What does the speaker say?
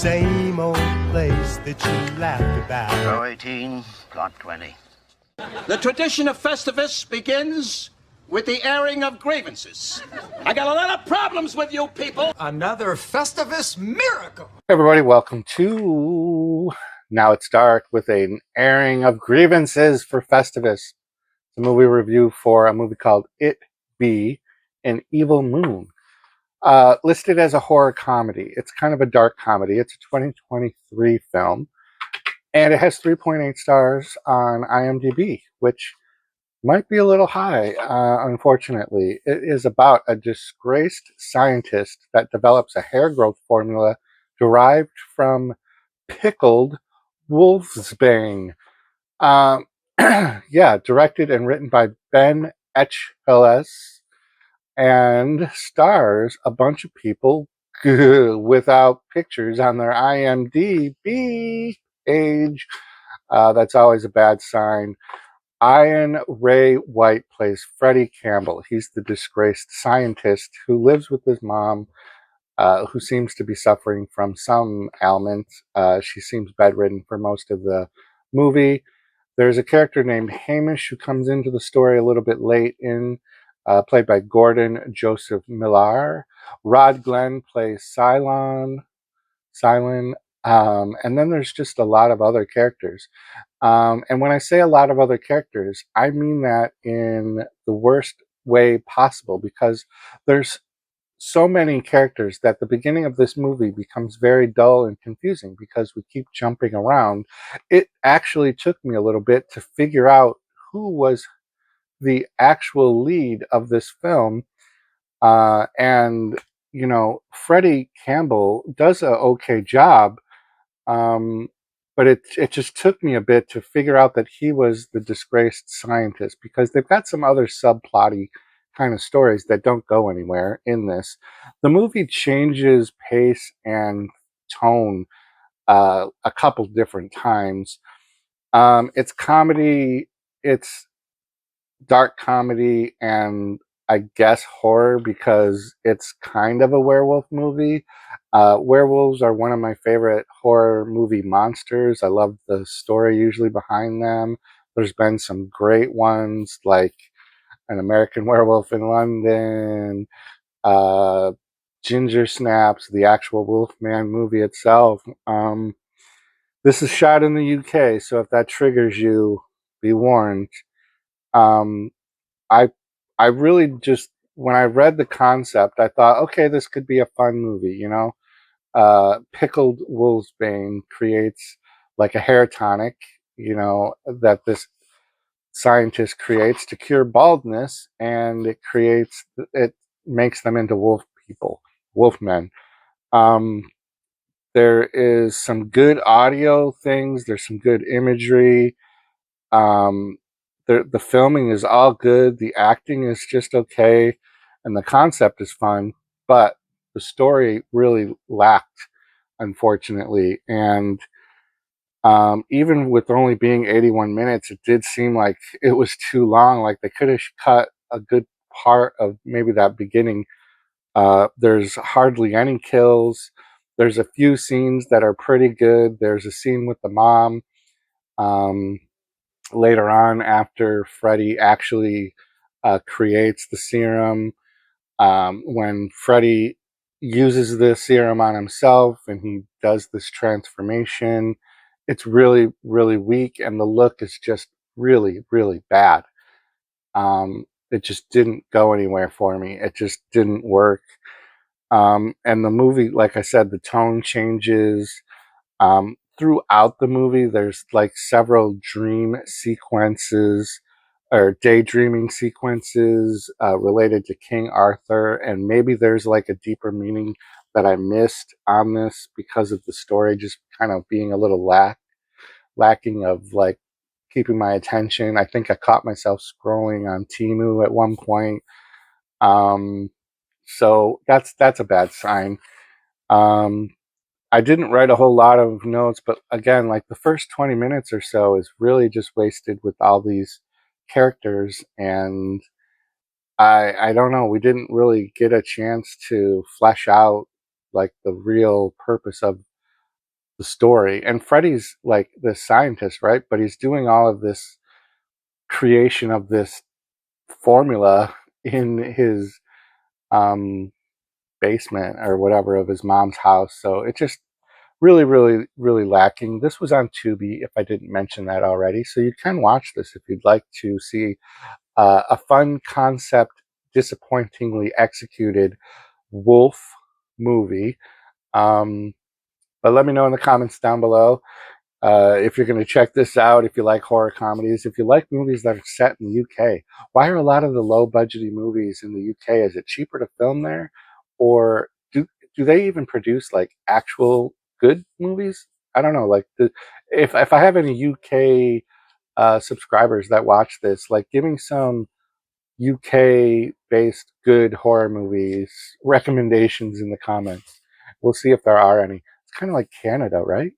same old place that you laughed about. Row 18, plot 20. The tradition of Festivus begins with the airing of grievances. I got a lot of problems with you people. Another Festivus miracle. Hey everybody, welcome to Now It's Dark with an airing of grievances for Festivus. It's a movie review for a movie called It Be an Evil Moon. Listed as a horror comedy. It's kind of a dark comedy. It's a 2023 film. And it has 3.8 stars on IMDb, which might be a little high, unfortunately. It is about a disgraced scientist that develops a hair growth formula derived from pickled wolfsbane. Yeah, directed and written by Ben Etcheles, and stars a bunch of people without pictures on their IMDb page. That's always a bad sign. Ian Ray White plays Freddie Campbell. He's the disgraced scientist who lives with his mom, who seems to be suffering from some ailment. She seems bedridden for most of the movie. There's a character named Hamish who comes into the story a little bit late in, played by Gordon Joseph Millar. Rod Glenn plays Cylon. And then there's just a lot of other characters. And when I say a lot of other characters, I mean that in the worst way possible, because there's so many characters that the beginning of this movie becomes very dull and confusing because we keep jumping around. It actually took me a little bit to figure out who was the actual lead of this film. And, you know, Freddie Campbell does an okay job. But it just took me a bit to figure out that he was the disgraced scientist, because they've got some other subplotty kind of stories that don't go anywhere in this. The movie changes pace and tone a couple different times. It's comedy, it's dark comedy, and I guess horror, because it's kind of a werewolf movie. Werewolves are one of my favorite horror movie monsters. I love the story usually behind them. There's been some great ones like An American Werewolf in London, Ginger Snaps, the actual Wolfman movie itself. This is shot in the UK, so if that triggers you, be warned. I really just, when I read the concept, I thought, okay, this could be a fun movie, you know? Pickled wolfsbane creates like a hair tonic, you know, that this scientist creates to cure baldness, and it makes them into wolf people, wolfmen. There is some good audio things. There's some good imagery. The filming is all good. The acting is just okay. And the concept is fun. But the story really lacked, unfortunately. And even with only being 81 minutes, it did seem like it was too long. Like they could have cut a good part of maybe that beginning. There's hardly any kills. There's a few scenes that are pretty good. There's a scene with the mom later on, after Freddie actually creates the serum. When Freddie uses the serum on himself and he does this transformation, it's really, really weak, and the look is just really, really bad. It just didn't go anywhere for me. It just didn't work. And the movie, like I said, the tone changes. Throughout the movie, there's like several dream sequences or daydreaming sequences related to King Arthur, and maybe there's like a deeper meaning that I missed on this because of the story just kind of being a little lacking of like keeping my attention. I think I caught myself scrolling on TEMU at one point. So that's a bad sign. I didn't write a whole lot of notes, but again, like the first 20 minutes or so is really just wasted with all these characters, and I don't know, we didn't really get a chance to flesh out like the real purpose of the story. And Freddy's like the scientist, right? But he's doing all of this creation of this formula in his basement or whatever of his mom's house. So it just really, really, really lacking. This was on Tubi, if I didn't mention that already. So you can watch this if you'd like to see a fun concept, disappointingly executed wolf movie. But let me know in the comments down below if you're going to check this out, if you like horror comedies, if you like movies that are set in the UK. Why are a lot of the low-budgety movies in the UK? Is it cheaper to film there? Or do they even produce like actual good movies? I don't know. Like if I have any UK subscribers that watch this, like give me some UK-based good horror movies recommendations in the comments. We'll see if there are any. It's kind of like Canada, right?